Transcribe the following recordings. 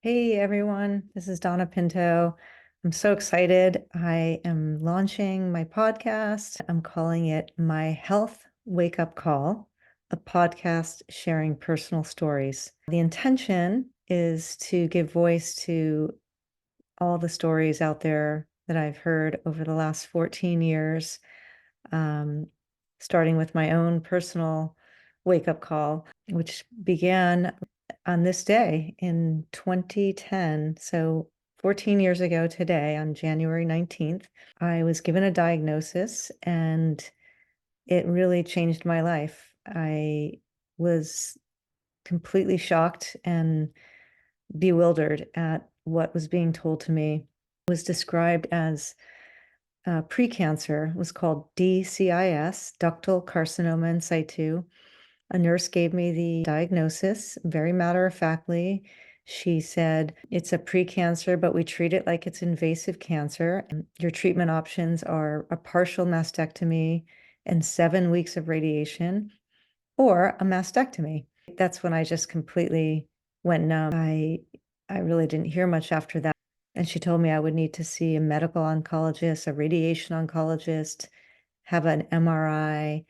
Hey everyone, this is Donna Pinto. I'm so excited. I am launching my podcast. I'm calling it My Health Wake Up Call, a podcast sharing personal stories. The intention is to give voice to all the stories out there that I've heard over the last 14 years, um, starting with my own personal wake up call, which began on this day in 2010. So 14 years ago today, on January 19th, I was given a diagnosis and it really changed my life. I was completely shocked and bewildered at what was being told to me. It was described as precancer. It was called DCIS, ductal carcinoma in situ. A nurse gave me the diagnosis very matter-of-factly. She said, it's a precancer, but we treat it like it's invasive cancer. And your treatment options are a partial mastectomy and 7 weeks of radiation or a mastectomy. That's when I just completely went numb. I really didn't hear much after that. And she told me I would need to see a medical oncologist, a radiation oncologist, have an MRI,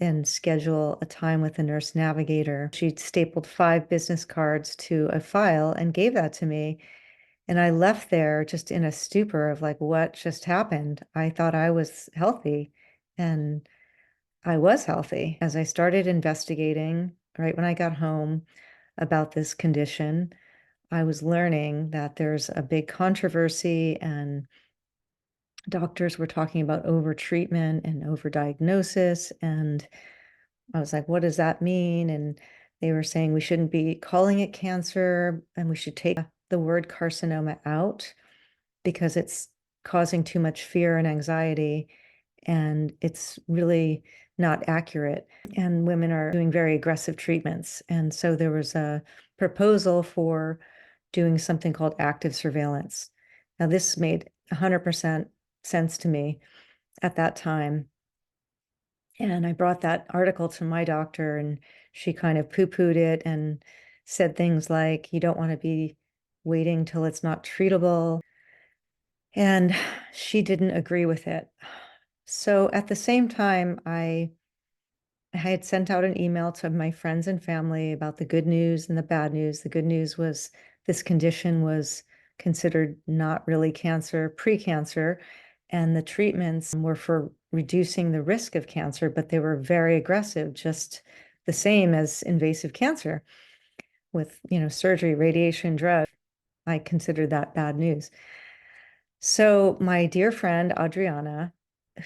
and schedule a time with a nurse navigator. She stapled 5 business cards to a file and gave that to me. And I left there just in a stupor of like, what just happened? I thought I was healthy, and I was healthy. As I started investigating, right when I got home about this condition, I was learning that there's a big controversy and doctors were talking about overtreatment and overdiagnosis. And I was like, what does that mean? And they were saying we shouldn't be calling it cancer and we should take the word carcinoma out because it's causing too much fear and anxiety. And it's really not accurate. And women are doing very aggressive treatments. And so there was a proposal for doing something called active surveillance. Now, this made 100% sense to me at that time. And I brought that article to my doctor, and she kind of poo-pooed it and said things like, you don't want to be waiting till it's not treatable. And she didn't agree with it. So at the same time, I had sent out an email to my friends and family about the good news and the bad news. The good news was this condition was considered not really cancer, pre-cancer, and the treatments were for reducing the risk of cancer, but they were very aggressive, just the same as invasive cancer with, surgery, radiation, drug. I considered that bad news. So my dear friend, Adriana,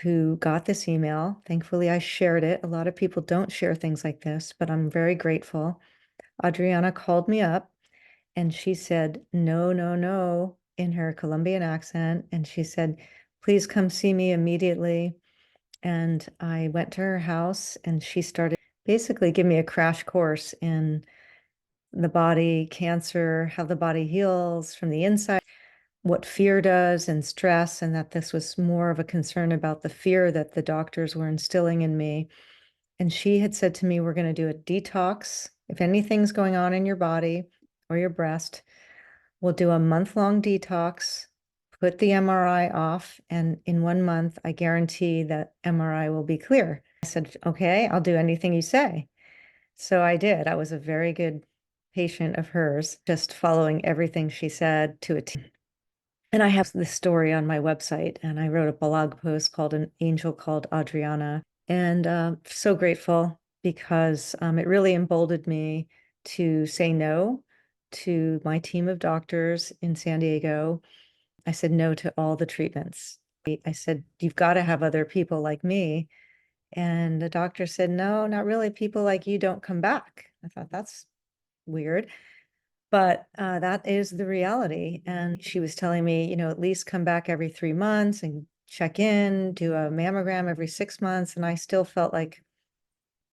who got this email, thankfully I shared it. A lot of people don't share things like this, but I'm very grateful. Adriana called me up and she said, no, no, no, in her Colombian accent. And she said, please come see me immediately. And I went to her house and she started basically give me a crash course in the body, cancer, how the body heals from the inside, what fear does and stress, and that this was more of a concern about the fear that the doctors were instilling in me. And she had said to me, we're going to do a detox. If anything's going on in your body or your breast, we'll do a month-long detox, put the MRI off, and in 1 month, I guarantee that MRI will be clear. I said, okay, I'll do anything you say. So I did. I was a very good patient of hers, just following everything she said to a T. And I have this story on my website, and I wrote a blog post called An Angel Called Adriana. And so grateful because it really emboldened me to say no to my team of doctors in San Diego. I said no to all the treatments. I said, you've got to have other people like me. And the doctor said, no, not really. People like you don't come back. I thought that's weird. But that is the reality. And she was telling me, at least come back every 3 months and check in, do a mammogram every 6 months. And I still felt like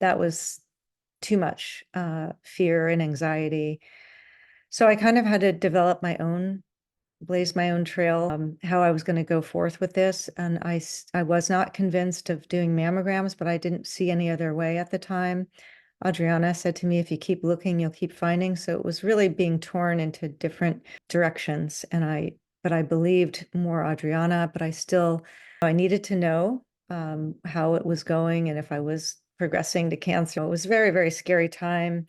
that was too much fear and anxiety. So I kind of had to develop blaze my own trail, how I was going to go forth with this. And I was not convinced of doing mammograms, but I didn't see any other way at the time. Adriana said to me, if you keep looking, you'll keep finding. So it was really being torn into different directions. But I believed more Adriana, but I needed to know how it was going and if I was progressing to cancer. It was a very, very scary time.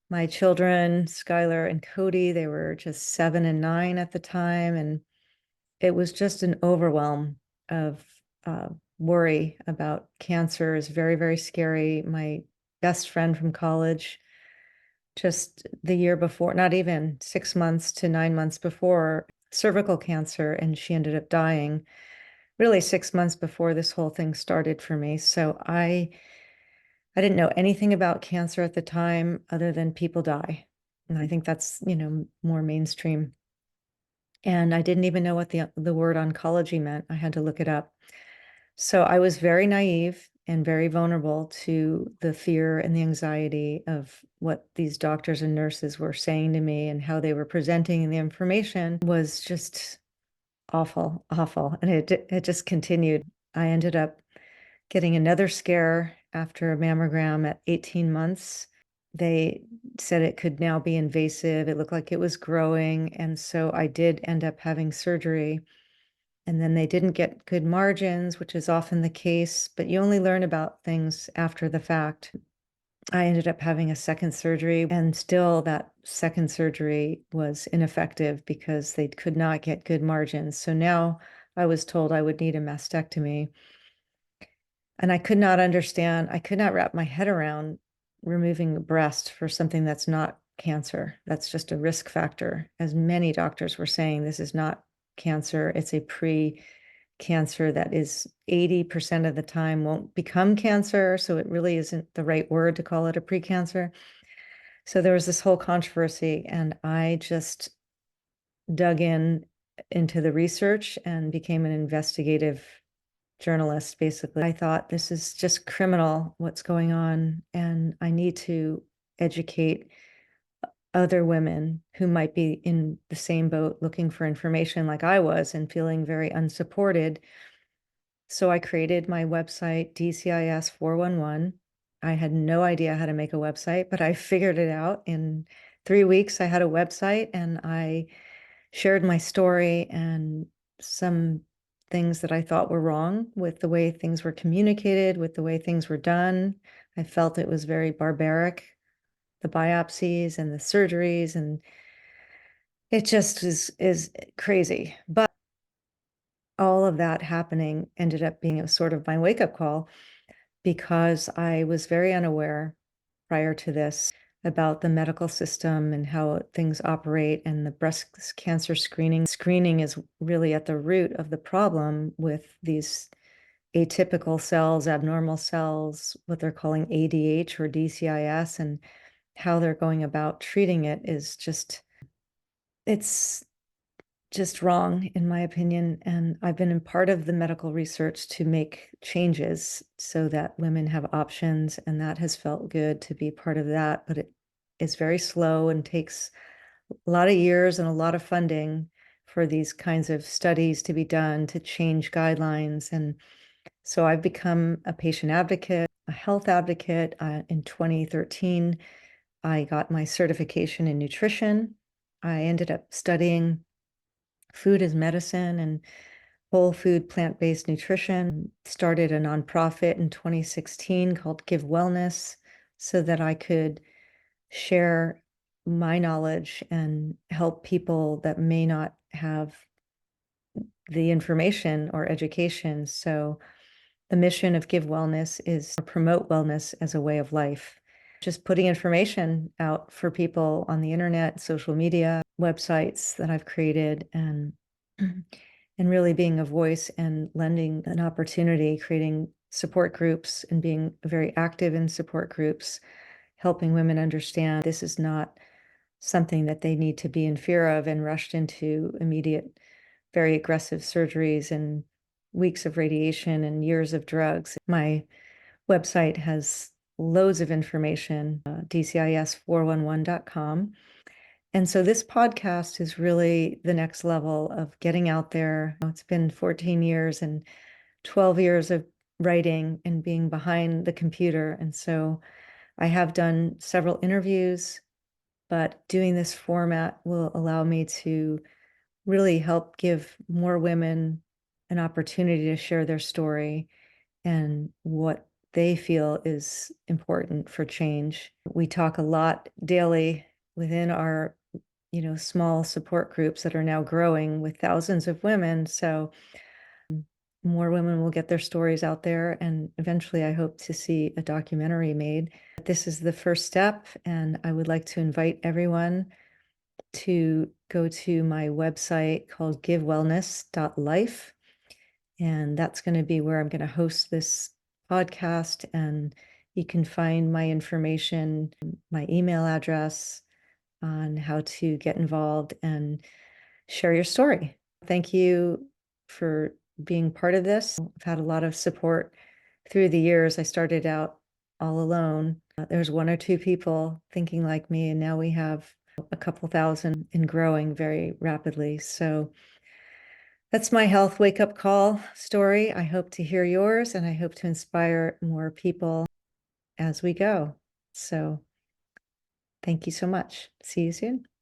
My children, Skylar and Cody, they were just 7 and 9 at the time. And it was just an overwhelm of worry about cancer. Is very, very scary. My best friend from college, just the year before, not even 6 months to 9 months before, cervical cancer, and she ended up dying really 6 months before this whole thing started for me. So I didn't know anything about cancer at the time other than people die. And I think that's, more mainstream. And I didn't even know what the word oncology meant. I had to look it up. So I was very naive and very vulnerable to the fear and the anxiety of what these doctors and nurses were saying to me, and how they were presenting the information was just awful, awful. And it just continued. I ended up getting another scare after a mammogram at 18 months. They said it could now be invasive. It looked like it was growing. And so I did end up having surgery. And then they didn't get good margins, which is often the case, but you only learn about things after the fact. I ended up having a second surgery, and still that second surgery was ineffective because they could not get good margins. So now I was told I would need a mastectomy. And I could not wrap my head around removing a breast for something that's not cancer. That's just a risk factor. As many doctors were saying, this is not cancer. It's a pre-cancer that is 80% of the time won't become cancer. So it really isn't the right word to call it a pre-cancer. So there was this whole controversy, and I just dug into the research and became an investigative journalist. Basically, I thought, this is just criminal what's going on, and I need to educate other women who might be in the same boat, looking for information like I was and feeling very unsupported. So I created my website, DCIS 411. I had no idea how to make a website, but I figured it out. In 3 weeks, I had a website, and I shared my story and some things that I thought were wrong with the way things were communicated, with the way things were done. I felt it was very barbaric, the biopsies and the surgeries, and it just is crazy. But all of that happening ended up being a sort of my wake-up call, because I was very unaware prior to this about the medical system and how things operate. And the breast cancer screening is really at the root of the problem with these atypical cells, abnormal cells, what they're calling ADH or DCIS, and how they're going about treating it is it's just wrong, in my opinion. And I've been in part of the medical research to make changes so that women have options, and that has felt good to be part of that. But it is very slow and takes a lot of years and a lot of funding for these kinds of studies to be done to change guidelines. And so I've become a patient advocate, a health advocate. In 2013, I got my certification in nutrition. I ended up studying food as medicine and whole food, plant-based nutrition. Started a nonprofit in 2016 called Give Wellness, so that I could share my knowledge and help people that may not have the information or education. So the mission of Give Wellness is to promote wellness as a way of life. Just putting information out for people on the internet, social media, websites that I've created, and really being a voice and lending an opportunity, creating support groups and being very active in support groups, helping women understand this is not something that they need to be in fear of and rushed into immediate, very aggressive surgeries and weeks of radiation and years of drugs. My website has loads of information, DCIS411.com. And so this podcast is really the next level of getting out there. It's been 14 years and 12 years of writing and being behind the computer. And so I have done several interviews, but doing this format will allow me to really help give more women an opportunity to share their story and what they feel is important for change. We talk a lot daily within our, small support groups that are now growing with thousands of women. So more women will get their stories out there, and eventually I hope to see a documentary made. This is the first step, and I would like to invite everyone to go to my website called givewellness.life. And that's going to be where I'm going to host this podcast. And you can find my information, my email address on how to get involved and share your story. Thank you for being part of this. I've had a lot of support through the years. I started out all alone. There's one or two people thinking like me, and now we have a couple thousand and growing very rapidly. So that's my health wake-up call story. I hope to hear yours, and I hope to inspire more people as we go. So thank you so much. See you soon.